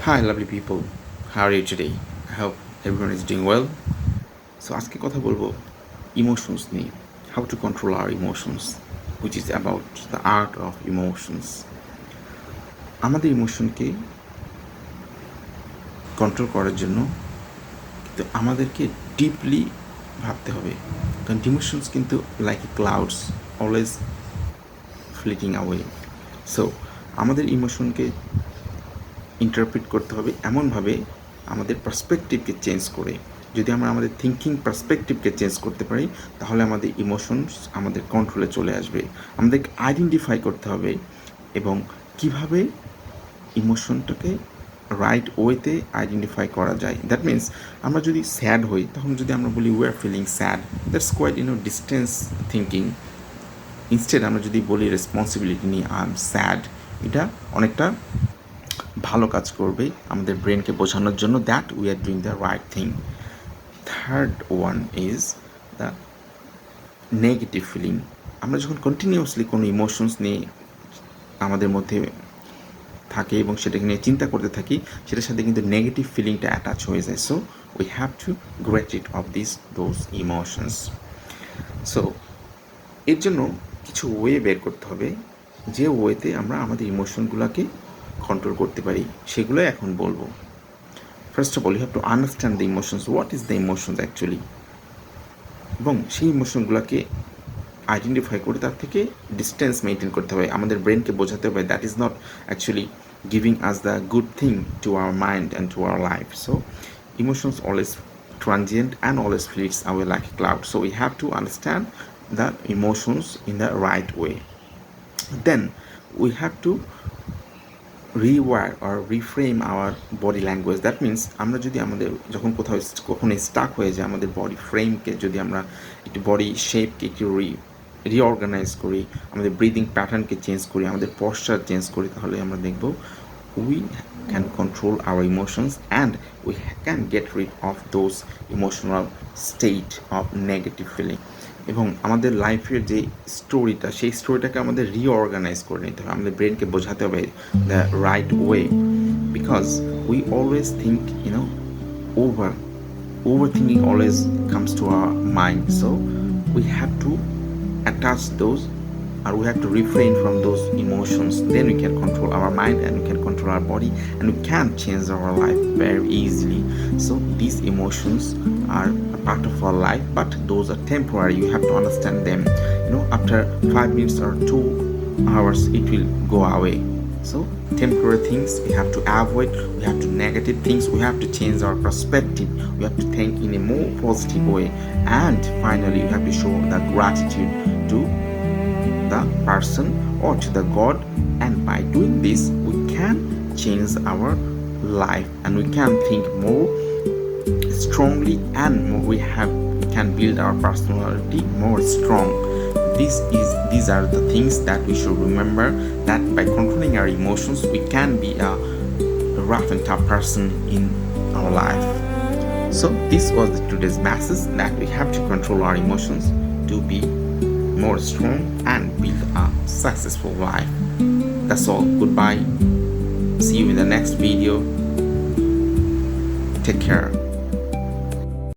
Hi lovely people, how are you today? I hope everyone is doing well. So আজকে কথা বলবো emotions নিয়ে, how to control our emotions, which is about the art of emotions. আমাদের ইমোশনকে control করার জন্য কিন্তু আমাদেরকে deeply ভাবতে হবে, কারণ ইমোশনস কিন্তু like a clouds always fleeting away. So আমাদের ইমোশনকে ইন্টারপ্রিট করতে হবে এমনভাবে আমাদের পার্সপেক্টিভকে চেঞ্জ করে। যদি আমরা আমাদের থিঙ্কিং পার্সপেক্টিভকে চেঞ্জ করতে পারি, তাহলে আমাদের ইমোশনস আমাদের কন্ট্রোলে চলে আসবে। আমাদেরকে আইডেন্টিফাই করতে হবে এবং কিভাবে ইমোশনটাকে রাইট ওয়েতে আইডেন্টিফাই করা যায়। দ্যাট মিনস আমরা যদি স্যাড হই, তখন যদি আমরা বলি we are feeling sad, that's quite distance thinking. Instead আমরা যদি বলি রেসপন্সিবিলিটি নিয়ে আই এম স্যাড, এটা অনেকটা ভালো কাজ করবে আমাদের ব্রেনকে বোঝানোর জন্য that we are doing the right thing. Third one is the negative feeling. আমরা যখন কন্টিনিউয়াসলি কোনো ইমোশনস নিয়ে আমাদের মধ্যে থাকে এবং সেটাকে নিয়ে চিন্তা করতে থাকি, সেটার সাথে কিন্তু নেগেটিভ ফিলিংটা অ্যাটাচ হয়ে যায়। So we have to get rid of those emotions. So এর জন্য কিছু ওয়ে বের করতে হবে, যে ওয়েতে আমরা আমাদের ইমোশনগুলোকে কন্ট্রোল করতে পারি, সেগুলো এখন বলবো। First of all you have to understand the emotions, what is the emotions actually, এবং সেই ইমোশনগুলোকে আইডেন্টিফাই করে তার থেকে ডিস্টেন্স মেনটেন করতে হবে। আমাদের ব্রেনকে বোঝাতে হবে that is not actually giving us the good thing to our mind and to our life. So emotions always transient and always fleets away like a cloud. So we have to understand the emotions in the right way. Then we have to rewire or reframe our body language. That means আমরা যদি আমাদের যখন কখনো Starc হয়ে যায়, আমাদের body ফ্রেমকে যদি আমরা একটু বডি শেপকে একটু রিঅর্গানাইজ করি, আমাদের ব্রিদিং প্যাটার্নকে চেঞ্জ করি, আমাদের পশ্চার চেঞ্জ করি, তাহলে আমরা দেখব we can control our emotions and we can get rid of those emotional state of negative feeling. এবং আমাদের লাইফের যে স্টোরিটা, সেই স্টোরিটাকে আমাদের রিঅর্গানাইজ করে নিতে হবে। আমাদের ব্রেনকে বোঝাতে হবে the right way, because we always think overthinking always comes to our mind. So we have to attach those, or we have to refrain from those emotions. Then we can control our mind and we can control our body and we can change our life very easily. So these emotions are a part of our life, but those are temporary. You have to understand them. After 5 minutes or 2 hours it will go away. So temporary things we have to avoid. We have to negative things we have to change our perspective. We have to think in a more positive way, and finally you have to show the gratitude to the person or to the God, and by doing this we can change our life and we can think more strongly and we can build our personality more strong. These are the things that we should remember, that by controlling our emotions we can be a rough and tough person in our life. So this was today's message, that we have to control our emotions to be more strong and build a successful life. That's all. Goodbye. See you in the next video. Take care.